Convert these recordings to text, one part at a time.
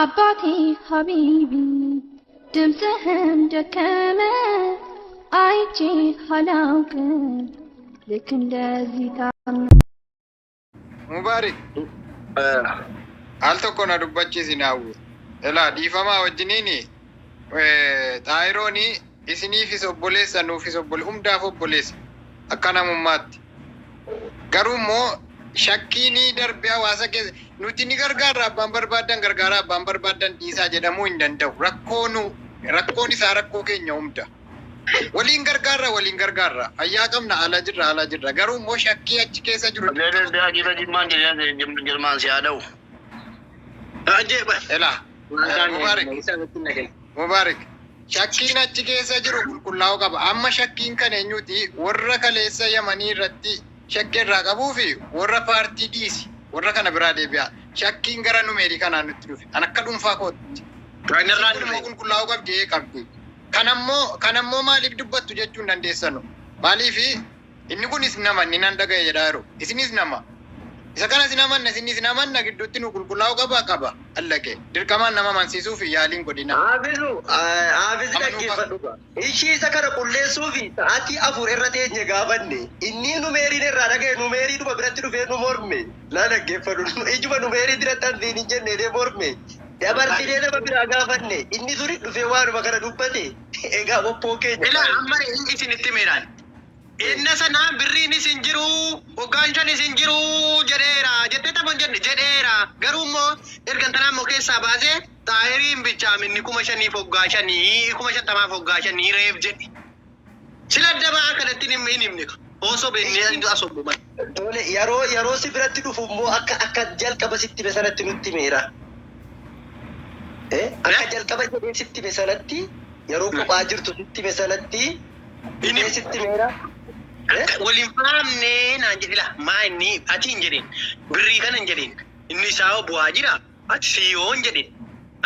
አባቴ ሀቢቢ ድምፅህን ደከመ አይቼ አላውቅም ልክ እንደዚህ ሙባሪክ አልተኮና ዱባቺ ሲናው እላ ዲፈማ ወጅኒኒ ጣይሮኒ isiniifis obboleessa nuufis hundaaf obboleessa akka namummaatti garuu immoo shakkiini darbee hawaasa keessa nuti ni gargaarra abbaan barbaadan gargaara abbaan barbaadan dhiisaa jedhamuu hin danda'u rakkoon isaa rakkoo keenya hunda waliin gargaarra ayyaa qabna ala jirra garuu immoo shakkii achi keessa jiru Mubarak shakkiin achi keessa jiru qulqullaa'uu qaba. Amma shakkiin kan eenyuti warra kaleessa Yamanii irratti shakkii irraa qabuu fi warra paartii dhiisi warra kana biraa deebi'a. Shakkiin gara numeerii kanaan nutti dhufe. Kan akka dhuunfaa kootti. Kan irraa immoo qulqullaa'uu qabdi. Kanammoo maaliif dubbattu jechuun dandeessanu. Maaliif inni kunis nama inni nan dhaga'e jedhaa jiru. Isinis nama. Isa kana isinis namanna gidduutti nu qulqullaa'uu qaba. Allaqee dirqamaan nama amansiisuu fi yaaliin godhina. Hafiz dhaggeeffadhu. Ishii isa kana qulleessuu fi sa'aatii 4 irra teenye gaafanne inni numeeriin irraa dhaga'e numeerii dhuma biratti dhufee nu morme. Laa dhaggeeffadhu. Ijuma numeerii biratti hanfiin hin jenne dee morme. Dabarsinee nama biraa gaafanne inni suri dhufee waanuma kana dubbate. Egaa bobboo keenya. Ilaa amma isinitti meedhaan. Inna sana birriin isin jiru, hogganshan isin jiru jedheera. Jettee taphan jedheera. Garuu immoo ergantanaa immoo keessaa baasee Taahiriin bichaaminni 5,000 hoggaashanii 50,000 hoggaashanii reef jedhe. Sila dabaa kanatti hin himne. Osoo beeknee asobbuman. Tole yeroo si biratti dhufu immoo akka jalqaba sitti besanatti nutti meera. Akka jalqaba jedhee sitti besanatti yeroo kophaa jirtu sitti besanatti inni sitti meera. Waliin faamnee naan jedhila maa inni ati hin jedhin birrii kana hin jedhin inni isaa bu'aa jira ati siyyoo hin jedhin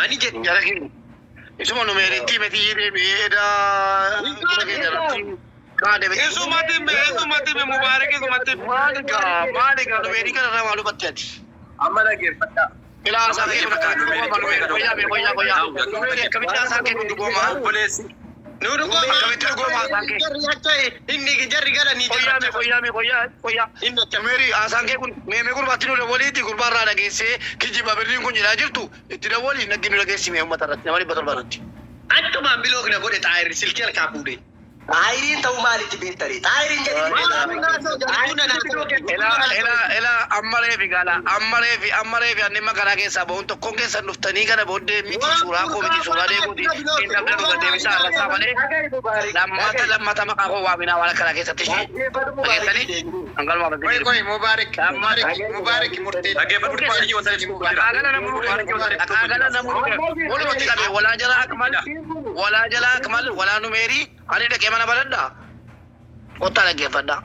ani jedhin jalakin isuma numeeritti meti deebi'eedha isumatti mubaarak isumatti maaliga numeerii kana nama lubatti ati amma dhaggeeffadha ilaa isaa kee numeerii akkamitti isaa kee dhugoomaa obboleessi Nuru goma kami goma sanke. Inni jarri gala ni jarri. Koyya. Inni kameri asanke kun me gurbatti nu waliti gurbarra dhageesse kijiba birrin kun jira jirtu itti dawali naginu dhageesse me ummata irratti namni batal baratti. Attuma biloog na godhe taayir silkeel ka fuudhe. Taayiriin ta'uu maalitti beektare? Taayiriin ela ammaree fi gala ammaree fi anni magaalaa keessaa bahuun tokkoon keessa dhuftanii kana booddee miti suuraa koo miti suuraa deemuuti hin dhabdan dhuga deebisaa irrattaa malee lammata maqaa koo waaminaa waan akkanaa keessatti ishee dhageessanii hangalmaa irratti Koy Mubarak murtee akaagala namuu walumatti qabe walaa jalaa akmal walaa numeerii ani dhaqee mana baladha kottaa dhaggeeffadha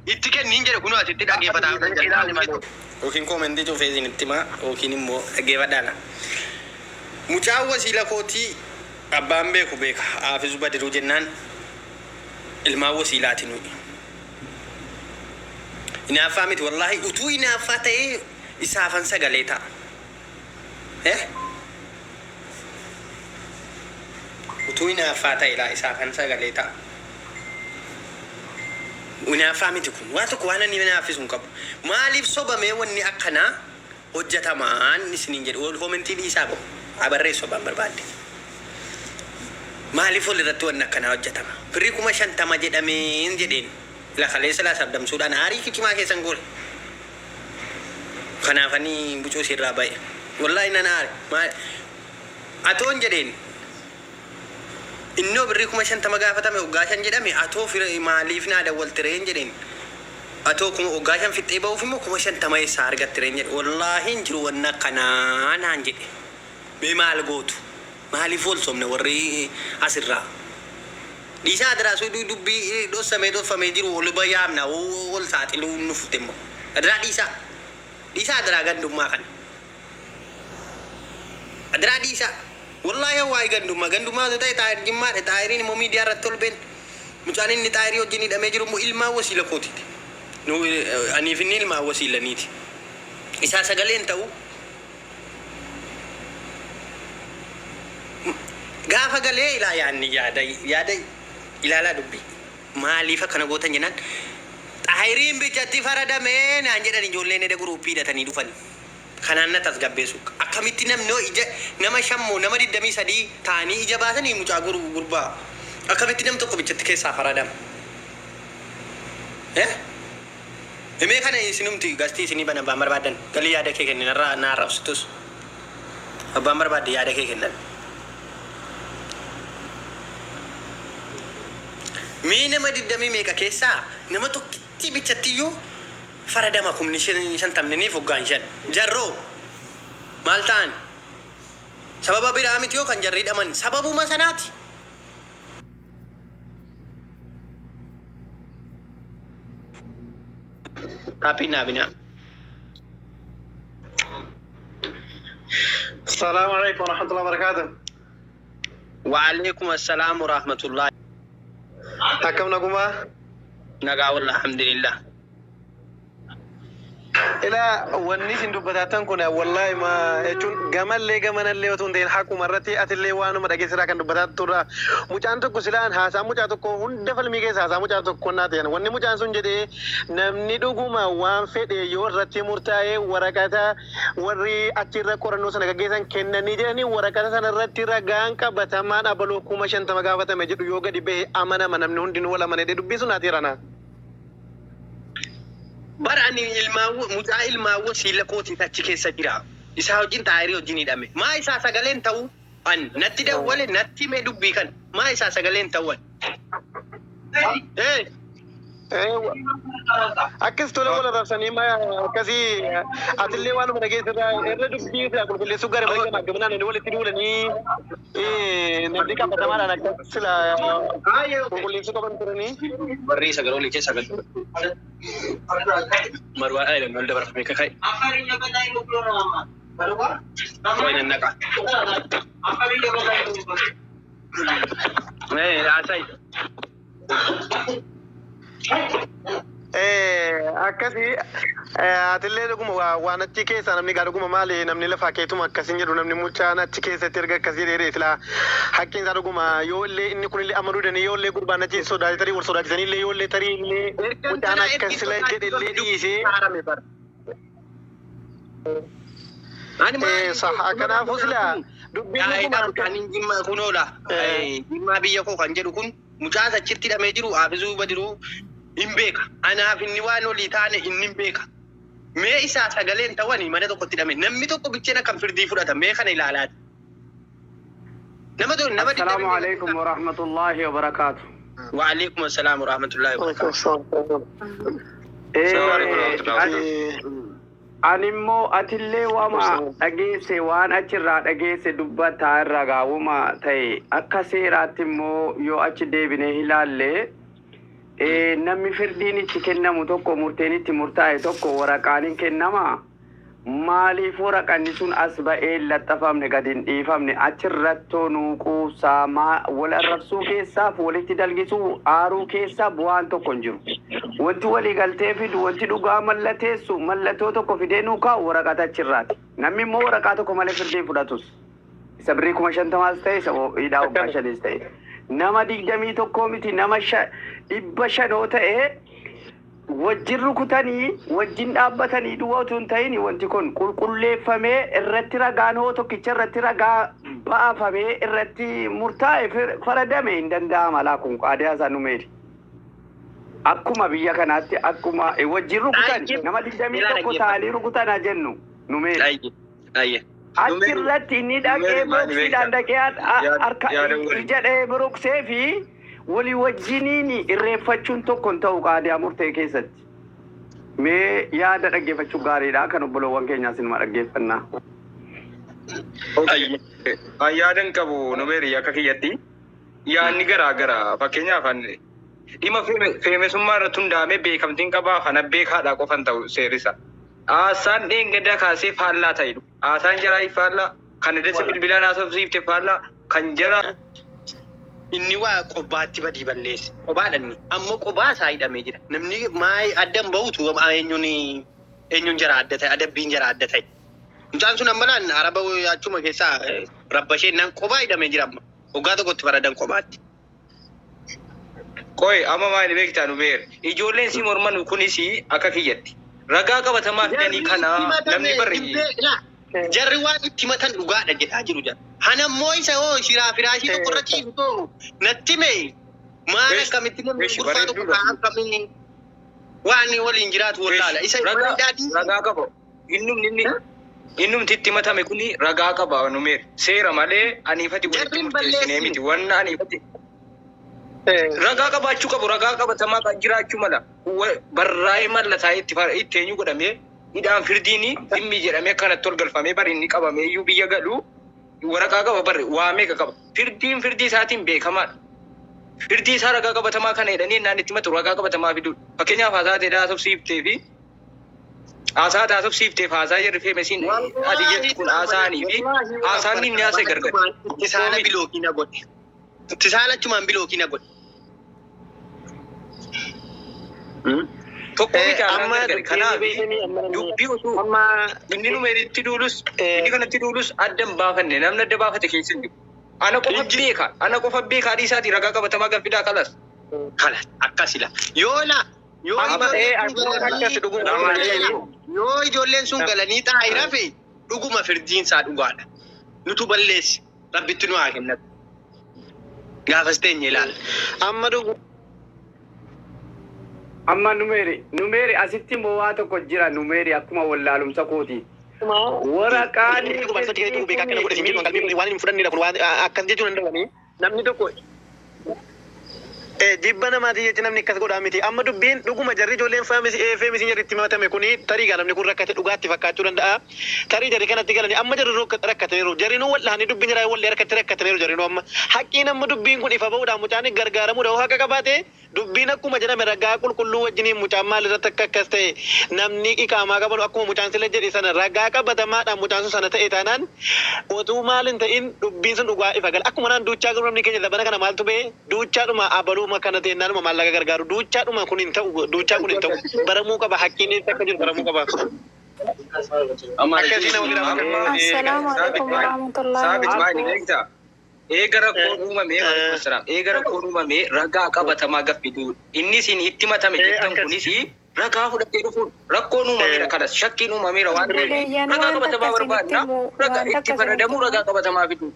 itti kenniin jedhe kunoo asitti dhaggeeffata Yookiin koomendii cuufeetiin itti himaa yookiin immoo dhaggeeffadhaana. Mucaan wasiila kootii abbaan beeka Hafiz Badiruu jennaan ilmaan wasiilaati nuyi. Inaaffaa miti wallaahi utuu inaaffaa ta'ee isaafan sagalee ta'a. Utuu inaaffaa ta'e laa isaafan sagalee ta'a. Inaaffaa miti kun waan tokko waan inni inaaffisuu hin qabu. Maaliif sobamee wanni akkanaa hojjetamaan isiniin jedhu wal koomentiin isaa qabu. Abarreessu abbaan barbaadde. Maaliif wal irratti wanni akkanaa hojjetama? Firii 50,000 jedhameen jedheen lakalee silaa sabdamsuudhaan aarii kikimaa keessan goole. Kanaafanii bucuu sirraa ba'e. Wallaahi nan aare. Atoon jedheen innoo birrii 50,000 gaafatame hoggaashan jedhame atoo maaliif naa dawwaltireen jedheen. Atoo kuma hoggaashan fixee ba'uuf immoo 50,000 isaa argattireen jedhe. Wallaahi hin jiru wanna akkanaa naan jedhe. Mee maal gootu? Maaliif wal somne warri asirraa? Dhiisaa adiraa suu dubbii dhossamee dhofamee jiru ol bayyaamna ol saaxiluu nufute immoo. Adiraa dhiisaa adiraa gandummaa kana. Adiraa dhiisaa. Wallaahi waa'ee gandummaa ta'e taa'ir jimmaadha taa'iriin immoo miidiyaa irratti ol beenu. Mucaan inni taayirii wajjin hidhamee jiru immoo ilmaan wasiila kootiiti. Aniif inni ilmaan wasiilaniiti. Isaa sagaleen ta'u gaafa galee ilaa yaadni yaada ilaalaa dubbii maaliif akkana gootan jennaan taayiriin bichatti faradamee naan jedhan ijoolleen edda guruuppii hidhatanii dhufan kanaan na tasgabbeessu akkamitti namni ija nama shammoo nama 23 taanii ija baasanii mucaa gurbaa akkamitti nam tokko bichatti keessaa faradama himee kana isinumti gastii isinii bana abbaan barbaadan galii yaada kee kennan irraa naa raabsitus abbaan barbaadde yaada kee kennan mii nama 20 meeqa keessaa nama tokkitti bichatti faradama kumni 50 foggaan 5 jarroo maal ta'an sababa biraa miti yoo kan jarri hidhaman sababuma sanaati. Kapina bina. السلام عليكم ورحمة الله وبركاته. وعليكم السلام ورحمة الله. حكم نقوما. نقا والله الحمد لله. إلى ونيس إن دبتاتن كنا والله ما يجون جمال اللي وتندين حكوا مرتي أتلي وانو مرجع سرا كان دبتات ترى مجان تو كسلان هاسا مجان تو كون دفل ميجي هاسا مجان تو كنا تيان وني مجان سنجدي نمني دوغوما وان فيد يور رتي مرتاي ورقاتا وري أتيرا كورنو سنة جيسان كنا نيجاني ورقاتا سنة رتي رجان كبتمان أبلو كوماشان تمغافة مجد يوغا دي به أمانة منامنون دينو ولا من يدو بيسون أتيرانا barani ilmaa wasiila kooti tachi keessa jira isaa wajjin taayirii wajjin hidhame maa isaa sagaleen ta'u an natti dawwale natti mee dubbii kan maa isaa sagaleen ta'u akkas tole wala rabsanii ma akkasi atillee waan mana keessaa irra dubbii isaa qulqulleessuu gara malee kana gamanaan inni walitti duulanii namni qabatamaadhaan akkas sila qulqulleessuu qaban turanii barrii sagalolii keessa galchu marwaa aylan wal dabarfame kakai wayna naqa asay akkasi atillee dhuguma waan achi keessa namni gaa dhuguma maali namni lafa keetuma akkasin jedhu namni mucaan achi keessatti erga akkasii dheedhee sila hakkiin isaa dhuguma yoo illee inni kun illee amaduu danii yoo illee gurbaan achi sodaatanii wal sodaachisanii illee yoo illee tarii illee mucaan akkas sila jedhe illee dhiisee kanaafuu sila dubbiin dhuguma kan jimmaa kunoola jimmaa biyya koo kan jedhu kun mucaa achitti hidhamee jiru Haafizuu Badiruu hin beeka anaaf inni waan olii taane inni hin beeka mee isaa sagaleen ta'anii mana tokkotti hidhame namni tokko bicheena kan firdii fudhata mee kana ilaalaati nama Assalamu alaikum wa rahmatullahi wa barakatuh. Wa alaikum assalam wa rahmatullahi wa barakatuh. Animmoo atillee wama dhageesse waan achirraa dhageesse dubbataa irra gaawuma ta'e akka seeraatti immoo yoo achi deebinee ilaalle namni firdiin itti kennamu tokko murteen itti murtaa'e tokko waraqaan hin kennama maaliif waraqanni sun as ba'ee laxxafamne gadi hin dhiifamne achirrattoo nuuquusaa wal arrabsuu keessaaf walitti dalgisuu aaruu keessaa bu'aan tokko hin jiru wanti walii galtee fidu wanti dhugaa mallateessu mallattoo tokko fidee nuukaa waraqata achirraati namni immoo waraqaa tokko malee firdii fudhatus isa birrii 50 ta'e isa hidhaa waggaa 5 ta'e nama 21 miti nama 500 ta'e wajjin rukutanii wajjin dhaabbatanii duwwaatu hin ta'in wanti kun qulqulleeffamee irratti ragaan hoo tokkicha irratti ragaa ba'afamee irratti murtaa'e faradame hin danda'ama laa kun qaadee haasaan numeeri akkuma biyya kanaatti akkuma wajjin rukutanii nama 21 ta'anii rukutana jennu numeeri achirratti inni dhaqee boksiidhaan dhaqee harka jedhee boksee fi walii wajjiniin irreeffachuun tokko hin ta'u qaadee murtee keessatti mee yaada dhaggeeffachuu gaariidha kan obboloowwan keenyaas inuma dhaggeeffannaa. Yaadan qabu numeerii akka kiyyatti yaanni garaa fakkeenyaaf dhimma feemesummaa irratti hundaa'amee beekamtiin qabaa kana beekaadhaa qofan ta'u seerisa. Haasaan dheengaddaa kaasee faallaa ta'edha. Haasaan jaraa faallaa kan dessa bilbilaan haasofsiifte faallaa kan jara. Inni waa qophaatti badii balleesse. Qophaadhaan ammoo qophaa isaa hidhamee jira. Namni maayii addan bahutu eenyuun jara adda ta'e adabbiin jara adda ta'e. Mucaan sun ammalaan araba achuma keessaa rabbashee naan qophaa hidhamee jira amma. Waggaa tokkotti baradan qophaatti. Qoy amma maali beektaa nu beera. Ijoolleen si morman kunis akka kiyyatti. Ragaa qabatamaa fidanii kana namni barreesse. Jarri waan itti matan dhugaadha jedhaa jiru jira. Hanammoo isa shiraa firaashii tokko irra ciisu natti mee maal akkamitti namni gurfaa tokko kaan akkamiin waan waliin jiraatu wallaala. Isa ragaa qaba. Innumti itti matame kuni ragaa qaba nu meera. Seera malee aniifati walitti murteessinee miti. Wanna aniifati. Ragaa qabaachuu qabu. Ragaa qabatamaa kan jiraachuu mala. Barraa'ee mallataa itti eenyu godhamee hidhaan firdiini dhimmi jedhamee akkanatti ol galfamee bari inni qabamee iyyuu biyya galu waraqaa qaba barre waa meeqa qaba. Firdiin firdii isaatiin beekamaadha. Firdii isaa ragaa qabatamaa kana jedhanii naan itti matu ragaa qabatamaa fiduudha. Fakkeenyaaf haasaa ta'ee haasofsiiftee fi haasaa haasofsiifteef haasaa jirri feemesiin ati jettu kun haasaanii fi haasaan inni haasa'e gargar. Ittisaala bilookii na godhe. Ittisaala achumaan bilookii na godhe. Tokko amma kanaaf dubbii osoo inni numeritti duulus inni kanatti duulus addan baafanne namni adda baafate keessa jiru. Ana qofa beekaa dhiisaatii ragaa qabatamaa gaffidaa kalas. Kalas akkasila. Yoo ijoolleen sun galanii xaayira fi dhuguma firdiin isaa dhugaadha. Nutu balleessi rabbitti nu haa kennatu. Gaafas teenye ilaala. Amma numeeri asitti immoo waa tokko jira numeeri akkuma wallaalumsa kooti. Waraqaan akkas jechuun hin namni tokko jibba namaati jechuun namni akkas godhaa miti. Amma dubbiin dhuguma jarri ijoolleen feemisiin jarri itti matame kuni tarii namni kun rakkate dhugaatti fakkaachuu danda'a. Tarii jarri kanatti galanii amma jarri rakkataniiru. Jarri nu wal'aanii dubbiin jiraa wallee rakkataniiru jarri nu amma. Haqqiin amma dubbiin kun ifa bahuudhaan mucaan gargaaramuudha hoo haqa qabaate dubbiin akkuma jedhame ragaa qulqulluu wajjiniin mucaan maalirratti akka akkas ta'e namni iqaamaa qaban akkuma mucaan sila jedhe sana ragaa qabatamaadhaan mucaan sun sana ta'e taanaan otuu maal hin ta'in dubbiin sun dhugaa ifa gala. Akkuma naan duuchaa garuu namni keenya labana kana maaltu ba'e duuchaadhuma abaluma kana ta'e naanuma maallaqa gargaaru duuchaadhuma kun hin ta'u duuchaa kun hin ta'u baramuu qaba haqqiin eessa akka jiru baramuu qaba. Assalaamu alaikum warahmatullahi wabarakatuh. Eegara koon uumamee ragaa qabatamaa gaffidu inni isin itti matame jettan kunis ragaa fudhatee dhufuun rakkoon uumameera kanas shakkiin uumameera waan ta'eef ragaa qabatamaa barbaadna ragaa itti fayyadamuu ragaa qabatamaa fidu.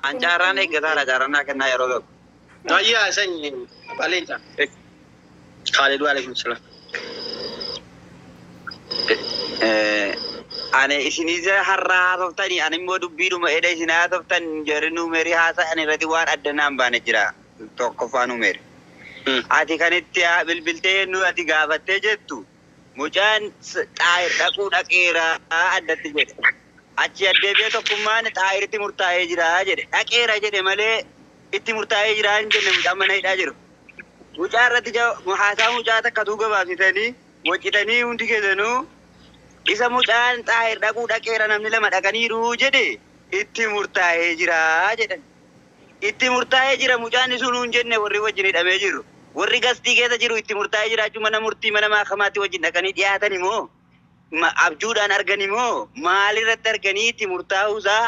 Ancaaraan eeggataadha jaarannaa kennaa yeroo gahu. Ayyaa sanyi baleenca. Khalid waalaikum salaam. Ani isinis har'a haasoftanii ani immoo dubbiidhuma edha isin haasoftan jarri numerii haasa'an irratti waan adda naan baane jira tokkoffaa numeri. Ati kanitti bilbiltee nu ati gaafattee jettu mucaan xaayir dhaquu dhaqeera addatti jedhe. Achi addeebi'ee tokkummaan xaayiritti murtaa'ee jira jedhe. Dhaqeera jedhe malee itti murtaa'ee jira hin jenne mucaan mana hidhaa jiru. Mucaa irratti haasaa mucaa takkatuu gabaabsitanii waccitanii hundi keessanuu isa mucaan xaayir dhaquu dhaqeera namni lama dhaqaniiru jedhe itti murtaa'ee jira jedhan. Itti murtaa'ee jira mucaan sun hin jenne warri wajjin hidhamee jiru. Warri gastii keessa jiru itti murtaa'ee jiraachuu mana murtii mana maakamaatti wajjin dhaqanii dhiyaatan immoo abjuudhaan argan immoo maalirratti arganii itti murtaa'uusaa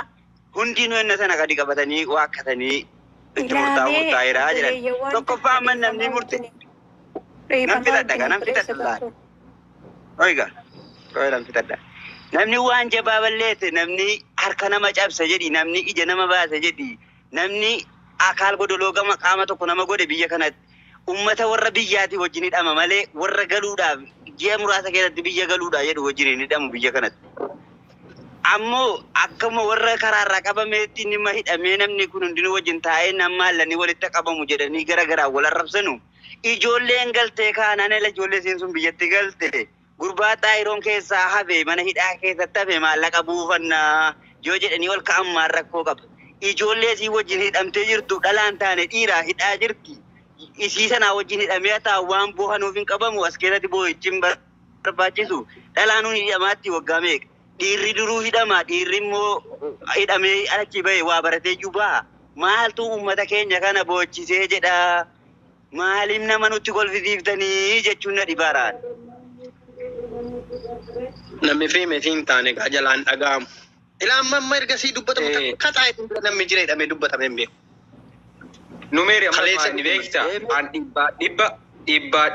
hundinuu enna sana gadi qabatanii waakkatanii itti murtaa'eera jedhan. Tokkoffaa amma namni murte. Nan fixadha. Oiga. Namni waan jabaa balleesse namni harka nama cabse jedhi namni ija nama baase jedhi namni akaal godoloo gama qaama tokko nama godhe biyya kanatti ummata warra biyyaati wajjin hidhama malee warra galuudhaaf ji'a muraasa keessatti biyya galuudhaa jedhu wajjin hidhamu biyya kanatti. Ammoo akkuma warra karaarraa qabameetti nima hidhamee namni kun hundinuu wajjin taa'ee nama hallanii walitti qabamu jedhanii gara garaa wal arrabsanu ijoolleen galtee kaanaan ala ijoollee isiin sun biyyatti galte. Gurbaa xaayiroon keessaa hafe mana hidhaa keessatti hafe maallaqa buufannaa yoo jedhanii ol ka'ammaan rakkoo qaba. ijoollee isii wajjin hidhamtee jirtu dhalaan taane dhiiraa hidhaa jirti. Isii sanaa wajjin hidhamee taa waan boohanuuf hin qabamu as keessatti boo'ichi barbaachisu. Dhalaan nuyi hidhamaatti waggaa meeqa? Dhiirri duruu hidhama, dhiirri immoo hidhamee achi bahe waa baratee iyyuu baha. Maaltu uummata keenya kana boo'ichisee jedha? Maaliif nama nutti kolfisiiftanii jechuun na dhibaaraan. Namni feemee fi hin taane gaa jalaan dhaga'amu. Ilaan mamma ergasii dubbatamu takka taa'ee bira namni jira hidhamee dubbatame hin beeku. Numeeri amma maal beektaa? An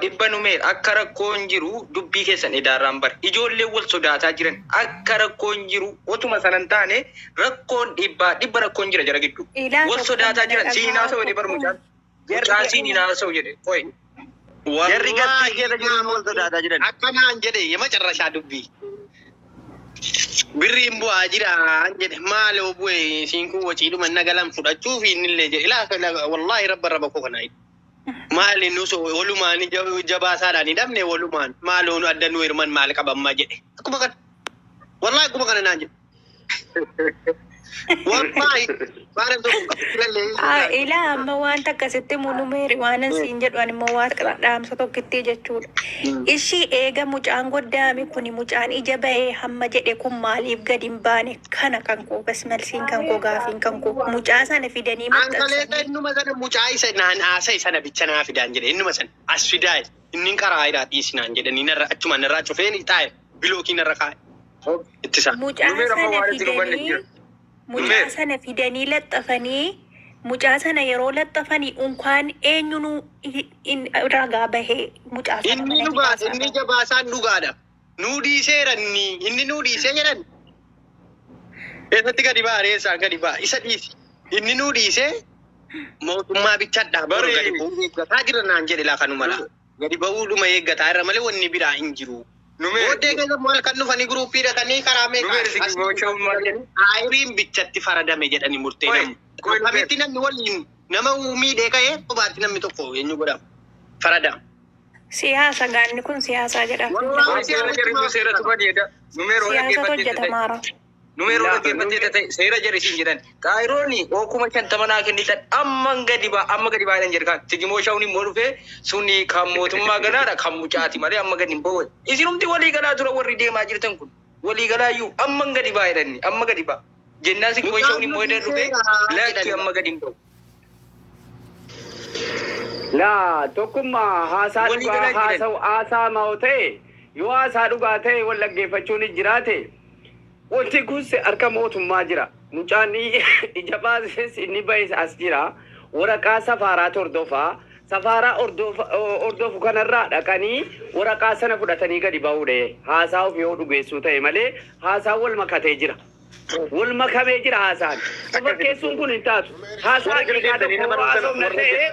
dhibba numeeri akka rakkoon jiru dubbii keessan idaarraan bara. Ijoolleen wal sodaataa jiran akka rakkoon jiru otuma sanan taane rakkoon dhibba rakkoon jira jara gidduu. Wal sodaataa jiran siinaa ta'uu jedhe bar mucaan. Mucaan siinaa ta'uu jedhe. Jarri gatii keessa jiran wal sodaataa jiran. Akkanaan jedhe yema carrashaa dubbii. Birriin bu'aa jira jedhe maal bu'e siin kun waciidhuma nagalan fudhachuuf innillee jedhe ilaa wallaahi rabba koo kanaa maali nus walumaan jabaasaadhaan hidhamne walumaan maaloon adda nu hirman maal qabammaa jedhe akkuma kana wallaahi akkuma kana naan jedhe wallaahi maaliif tokko ilaa amma waan takkasitti numeeri waan siin jedhu ani immoo waan dhaamsa tokkitti jechuudha. Ishii eega mucaan goddaame kuni mucaan ija bahee hamma jedhe kun maaliif gadi hin baane kana kan koo basmalsiin kan koo gaafiin kan koo mucaa sana fidanii maxxansanii. Innuma sana mucaa isa naan haasa isa na bicha naa fidaan jedhe innuma sana as fidaa inni karaa hidhaa dhiisinaan jedhanii narra achuma narraa cufeen taa'e bilookii narra kaa'e ittisaa. Mucaa sana fidanii laxxafanii mucaa sana yeroo laxxafanii unkaan eenyunu ragaa bahee mucaa sana inni jabaasaan dhugaadha. Nuu dhiiseeranni inni nuu dhiisee jedhan. Eessatti gadi ba'a reessaan gadi ba'a isa dhiisi. Inni nuu dhiisee mootummaa bichadhaa baruu gadi ba'uu eeggataa jira naan jedhe laakanumala. Gadi ba'uudhuma eeggataa irra malee wanni biraa hin jiru. Booddee keessatti maal kan dhufanii guruppii hidhatanii karaa meeqa ayiriin bichatti faradame jedhanii murtee namu. Akkamitti namni waliin nama miidhee ka'ee kophaatti namni tokko eenyu godhama faradama. Siyaasa gaanni kun siyaasaa jedhama. Siyaasa hojjetamaara. Numeeroo dhaggeeffatee seera jarisiin jedhan kaayirooni ookuma shantamanaa kennitan amma gadi ba'aa jedhan jedhan tigimoo shawun immoo dhufee suni kan mootummaa galaadha kan mucaati malee amma gadi hin ba'u. Isinumti walii galaa tura warri deemaa jirtan kun walii galaayyuu amma gadi ba'aa jedhani amma gadi ba'a. Jennaan tigimoo shawun immoo jedhan dhufee lakki amma gadi hin ba'u. Laa tokkummaa haasaa dhugaa haasa'u haasaa maa ta'e yoo haasaa dhugaa ta'e wal dhaggeeffachuun jiraate. Wanti kun harka mootummaa jira. Mucaan ija baases inni bahis as jira. Waraqaa safaaraa hordofaa. Safaaraa hordofu kanarraa dhaqanii waraqaa sana fudhatanii gadi ba'uudha. Haasaa'uuf yoo dhugeessuu ta'e malee haasaan wal makatee jira. Wal makamee jira haasaan. Fakkeessuun kun hin taatu. Haasaa keessaa tokko haasofna ta'e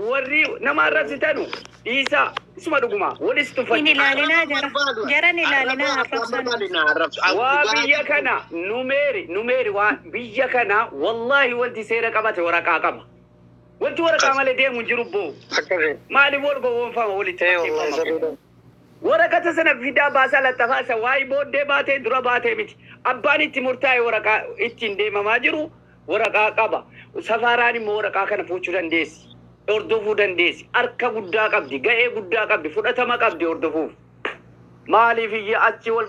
warri nama arrabsitanu dhiisaa isuma dhuguma walis tuffatu. Inni ilaalinaa jaran ilaalinaa arrabsan. Waa biyya kana numeeri waa biyya kana wallahi wanti seera qabate waraqaa qaba. Wanti waraqaa malee deemu hin jiru boo. Maaliif wal gowwoomfama walitti waraqata sana fidaa baasaa lattafaasa waa'ee booddee baatee dura baatee miti. Abbaan itti murtaa'e waraqaa ittiin deemamaa jiru waraqaa qaba. Safaaraan immoo waraqaa kana fuuchuu dandeessi. Hordofuu dandeessi. Harka guddaa qabdi, ga'ee guddaa qabdi, fudhatama qabdi hordofuuf. Maaliif iyya achi wal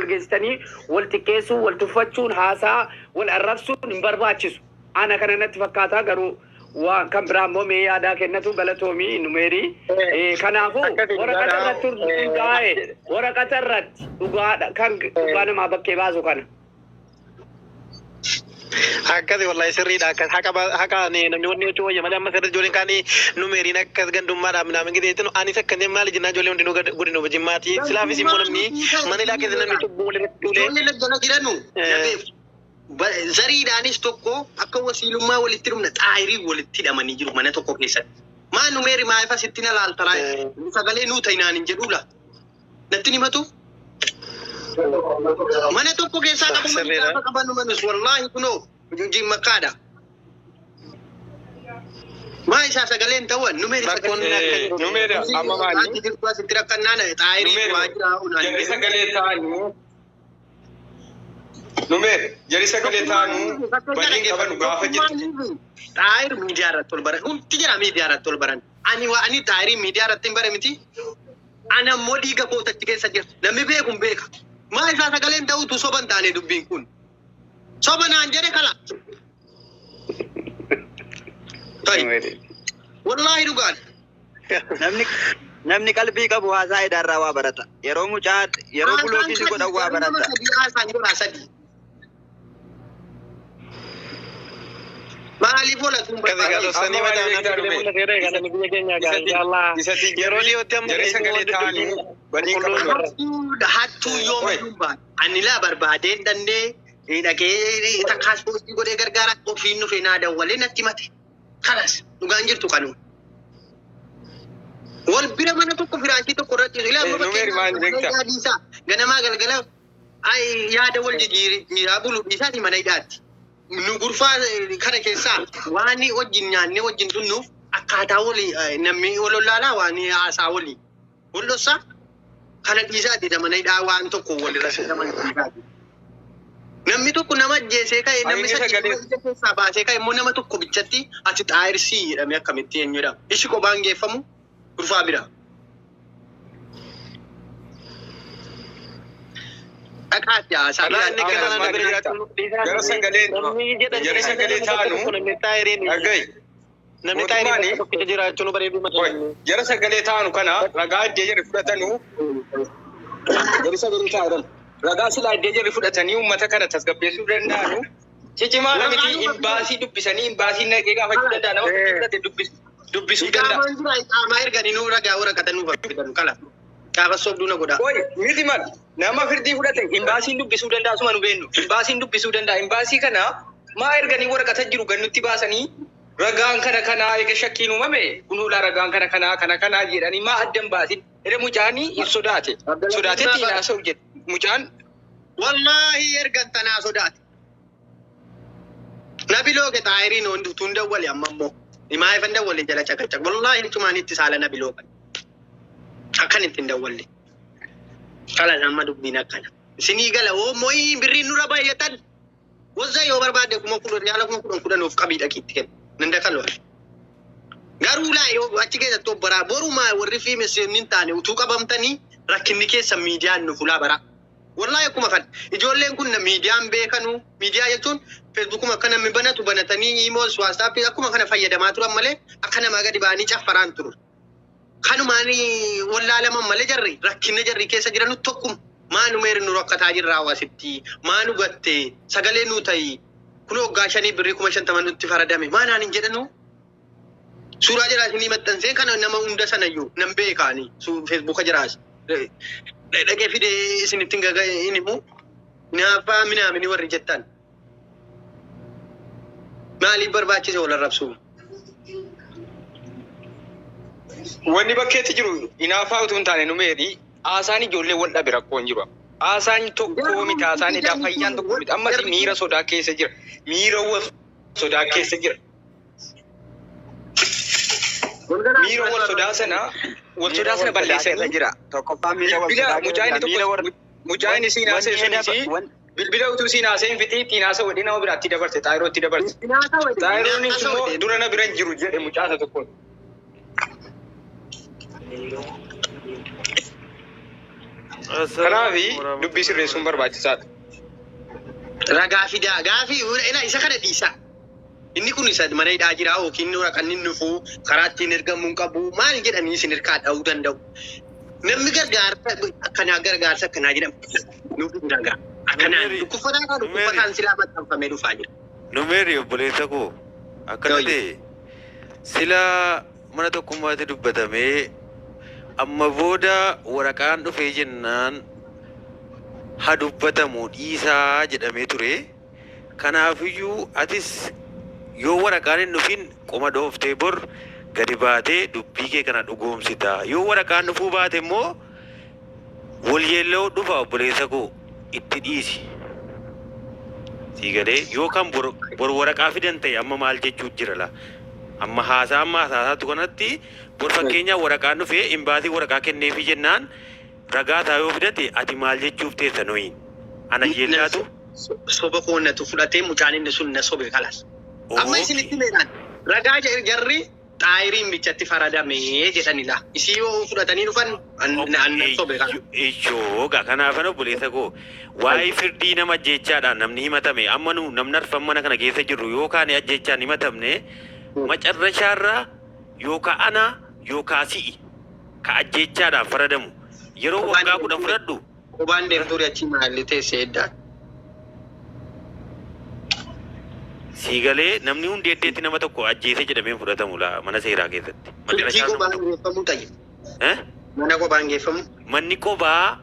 geessitanii wal xiqqeessuu, wal tuffachuun, haasaa, wal arrabsuun hin barbaachisu. Ana kana natti fakkaataa garuu waan kan biraa immoo mee yaadaa kennatu galatoomii numeerii. Kanaafuu waraqata irratti hundaa'e waraqata irratti dhugaadha kan dhugaa namaa bakkee baasu kana. Akkasii wallahi sirriidha akkas haqa namni wanni jechuu wayya malee amma sirri ijoolleen kaanii numeeriin akkas gandummaadhaaf namin gideettinu anis akkasii maali jennaa ijoollee hundinuu godinu wajjimmaati silaafis immoo namni mana ilaa keessa namni cubbuu walirratti ulee. Ijoollee laggana jedhanu zariidhaanis tokko akka wasiilummaa walitti dhumna xaayirii walitti hidhamanii jiru mana tokko keessatti. Maa numeeri maa ifa sitti na laaltaraa sagalee nuu ta'inaan hin jedhuudha. Natti ni himatu. Mana tokko keessaa qaban manus wallahi kunoo juujiin makkaadha. Maa isaa sagaleen ta'uun numeeri sagalee. Numeeri amma maali? Ati dirqaa sitti rakkannaan xaayirii waajjiraa unaan. Jarri sagalee ta'anii Numeer jari sagalee taanu badiin qabanu gaafa jirtu. Taayir miidiyaa irratti ol baran. Hundi jira miidiyaa irratti ol baran. Ani taayirii miidiyaa irratti hin bare miti. Ani ammoo dhiiga kootachi keessa jirtu. Namni beeku hin beeka. Maa isaa sagaleen ta'utu soba hin taane dubbiin kun. Soba naan jedhe kala. Wallaahi dhugaan. Namni qalbii qabu haasaa idaarraa waa barata. Yeroo bulookiisi godhan waa barata. Maaliif ola tun Sani yeroo dhiyootti amma Jari sagalee taanu badiin qabanu. hattuu yooma dubbaan ani laa barbaadeen dandee dhaqee takkaas poostii godhee gargaara ofiin dhufee naa dawwalee natti mate kanas dhugaan jirtu kanuma. Wal bira mana tokko firaashii tokko irratti ilaa ganamaa galgala yaada wal jijjiiraa bulu dhiisaati mana hidhaatti. Nu gurfaa kana keessaa waan wajjin nyaannee wajjin dhunnuuf akkaataa walii namni wal olaalaa waan haasaa walii. Wal dhossaa kana dhiisaati mana hidhaa waan tokko walirra nama dhiisaati. Namni tokko nama ajjeesee ka'e namni sadii keessaa baasee ka'e immoo nama tokko bichatti ati xaayirsii jedhamee akkamitti eenyu jedhama. Ishi kophaan geeffamu gurfaa bira. Dhaqaatti haasaa. Jara sagalee taanu dhaga'i. namni taayirii tokkicha jiraachuun bareedu Jara sagalee taanu kana ragaa addee jirri fudhatanu. Jari sagalee taanu ragaa sila addee jirri fudhatanii uummata kana tasgabbeessuu danda'anu. Cicimaa namiti imbaasii dubbisanii imbaasii naqee gaafachuu danda'a nama fudhate dubbisuu danda'a. Qaamaa erganii nuu ragaa waraqata nuu fudhatan kala. Gaafa sobduu na godha. Miti mal nama firdii fudhate imbaasiin dubbisuu danda'a suma nu beennu. Imbaasiin dubbisuu danda'a. Imbaasii kana maa erganii waraqata jiru gannutti baasanii ragaan kana eega shakkiin uumame kunuulaa ragaan kana jedhanii maa addan baasin. Ede mucaanii sodaate. Sodaatetti inaasa'u jedhe. Mucaan Wallaahi ergan tanaa sodaate. Nabilooge taayiriin hundutuun dawwale amma immoo. Himaa ifan dawwale jala caqacaq. Wallaahi cumaanitti saala nabiloogan. Akkan ittiin dawwalle. Kala nama dubbiin akkana. Isinii gala mooyii birriin nurra baay'atan. Wazza yoo barbaadde kuma kudhan of qabii dhaqiitti kenna. Nanda kalwa. Garuu laa yoo achi keessatti obboraa borumaa warri fi messeennin taane utuu qabamtanii rakkinni keessa miidiyaan nu fulaa bara. Wallaahi akkuma kan ijoolleen kun miidiyaan beekanu miidiyaa jechuun feesbuukuma akka namni banatanii imoos waatsaappii akkuma kana fayyadamaa turan malee akka namaa gadi ba'anii caffaraan turu. Kanumaanii wallaalaman malee jarri rakkinna jarri keessa jiranu tokkuma. Maanu meeri nu rakkataa jirra hawaasitti maanu gattee sagalee nu ta'i kun hoggaa 5 birrii 50 nutti faradame maanaan hin jedhanu. Suuraa jiraas ni maxxansee kana nama hunda sanayyuu nan beekaanii feesbuuka jiraas. Dhaqee fidee isinitti hin himu naafaa minaamini warri jettan. Maaliif barbaachise wal arrabsuu? wanni bakkeetti jiru inaafaa utuu hin taane numeeri haasaan ijoollee wal dhabe rakkoon jiru. Haasaan tokko miti haasaan edaa fayyaan tokko miti ammas miira sodaa keessa jira. Miira sodaa keessa jira. Miira wal sodaa sana balleesseera jira. Tokkoffaa miira wal sodaa. Mucaan isiin haasee sunis bilbila utuu isiin haasee hin fixii ittiin haasa wadhii nama biraatti dabarte xaayirootti dabarte. Xaayiroonis immoo dura na bira hin jiru jedhe mucaasa tokkoon. Kanaafi dubbii sirreessuun barbaachisaadha. Ragaa fidaa gaafii isa kana dhiisa. Inni kun isa mana hidhaa jira yookiin raqanni nufuu karaa ittiin ergamuu qabu maal jedhanii isin hirkaa dha'uu danda'u. Namni gargaarsa akkanaa jedhamu nuuf hin gargaaru. Akkanaan dukkufataan silaa maxxanfamee dhufaa jira. Numeeri obboleessa koo akkana ta'e silaa mana tokkummaatti dubbatamee amma booda waraqaan dhufee jennaan haa dubbatamu dhiisaa jedhamee ture. Kanaafiyyuu atis yoo waraqaan hin dhufin qoma dhooftee bor gadi baatee dubbii kee kana dhugoomsita. Yoo waraqaan dhufuu baate immoo wal yeelloo dhufa obboleessa koo itti dhiisi. Siigalee yookaan bor waraqaa fidan ta'e amma maal jechuu jira la. Amma haasaatu kanatti bor fakkeenyaa waraqaan dhufee imbaasii waraqaa kenneefi jennaan ragaa taa'ee yoo fidate ati maal jechuuf teessa nooyin. Ana yeellaatu soba koonnatu fudhatee mucaan inni sun na sobe kalas. Amma isinitti meeqaan ragaa jarri xaayiriin bichatti faradamee jedhanila. Isii yoo fudhatanii dhufan annan sobe kana. Ijooga kanaafan obboleessa koo waa'ee firdii nama ajjeechaadhaan namni himatame amma nu namni arfan mana kana keessa jirru yookaan ajjeechaan himatamne macarrashaarraa yookaan ana yookaan si'i ka ajjeechaadhaan faradamu yeroo waggaa 10 fudhadhu. Qubaan deemtuuri achi maalli teessee eddaan. Siigalee namni hundi eddeetti nama tokko ajjeese jedhamee fudhatamu la mana seeraa keessatti. Turtii qubaan geeffamu ta'e. Mana qubaan geeffamu. Manni qubaa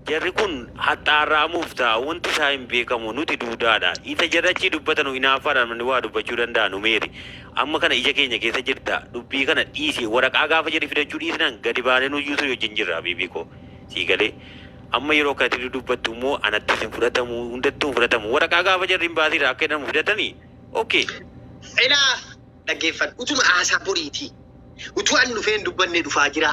jarri kun haxaarraamuuf ta'a wanti isaa hin beekamu nuti duudaadha. Isa jarrachi dubbatanu inaafaadhaan manni waa dubbachuu danda'anu meeri. Amma kana ija keenya keessa jirta dubbii kana dhiisi waraqaa gaafa jedhi fidachuu dhiisnaan gadi baanee nuyyuu sun wajjin jirra biibii koo siigalee. Amma yeroo akkatti dubbattu immoo anatti hin fudhatamu hundattuu hin fudhatamu waraqaa gaafa jarri hin baasiidha akka jedhamu fudhatanii okay. Ilaa dhaggeeffadhu utuma haasaa boriiti utuu an dhufee hin dubbanne dhufaa jira.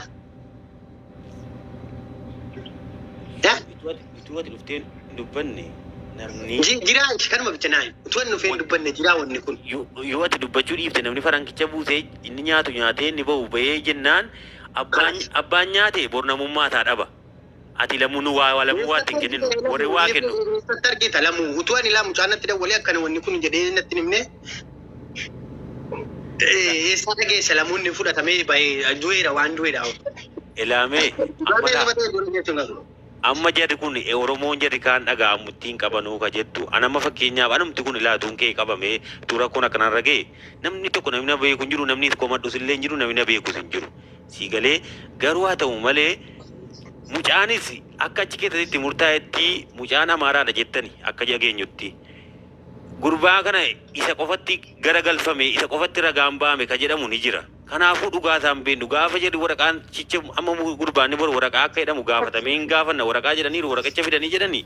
Utuu ati dhuftee hin dubbanne namni jiraa kanuma bicha naayi utuu an dhufee hin dubbanne jiraa wanni kun. Yoo ati dubbachuu dhiifte namni farankicha buusee inni nyaatu nyaatee inni bahu bahee jennaan abbaan nyaate bor namummaa taa dhaba. Ati lamu nu waa lamu waa tingin warri waa kennu. Targeeta lamu utuu ani lamu caanatti dawwalee akkana wanni kun jedhee natti himne. Eessa dhageessa lamuun fudhatamee bahee du'eera waan du'eera. Ilaamee amma jarri kun Oromoon jarri kaan dhaga'amuttiin qabanuu ka jettu anamma fakkeenyaaf anumti kun ilaatuun kee qabamee tura kun akkanarra ga'e namni tokko namni beeku hin jiru namni tokko madhus illee hin jiru namni beekus hin jiru. Siigalee garuu haa ta'u malee mucaanis akka achi keessatti murtaa'etti mucaan amaaraadha jettani akka jageenyutti gurbaa kana isa qofatti garagalfame isa qofatti ragaan baame ka jedhamu ni jira. Kanaafuu dhugaa isaan beenu gaafa jedhu waraqaan cicha amma gurbaanni bor waraqaa akka jedhamu gaafatamee hin gaafanna waraqaa jedhaniiru waraqacha fidanii jedhani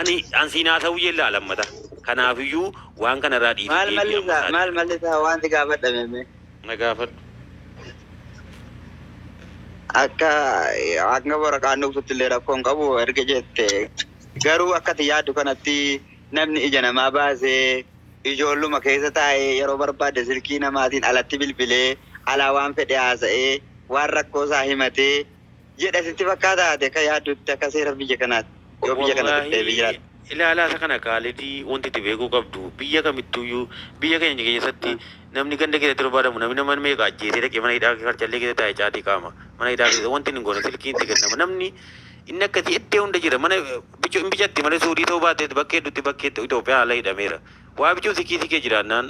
ani ansiinaa ta'uu jellaa lammata. Kanaafiyyuu waan kana irraa dhiifee maal mallisaa wanti gaafadhame na gaafadhu. Akka waraqaan dhugsutti illee rakkoon qabu erga jette garuu akkati yaaddu kanatti namni ija namaa baasee ijoolluma keessa taa'ee yeroo barbaade silkii namaatiin alatti bilbilee alaa waan fedhe haasa'ee waan rakkoo isaa himatee jedha sitti fakkaata akka yaaddutti akka seera biyya kanaatti yoo biyya kanatti ta'e biyya ilaalaa isa kana kaaletii wanti itti beekuu qabdu biyya kamittuyyuu biyya keenya keessatti namni ganda keessatti barbaadamu namni nama meeqa ajjeesee dhaqee mana hidhaa karchallee keessa taa'ee caatii qaama mana hidhaa keessa wanti hin goone silkiin itti kennama namni inni akkasii iddoo hunda jira mana bichatti malee suudii ta'uu baatteetti bakkee hedduutti bakkee Itoophiyaa haala hidhameera waa bichuu sikii sikee jiraannaan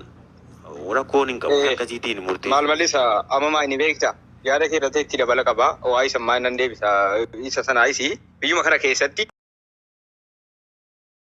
rakkoon hin qabu akkasiitiin murtee. Maal malisa ammaa inni beekta yaada kee irratti itti dabala qaba waa isa maan nan deebisa isa sanaa isi biyyuma kana keessatti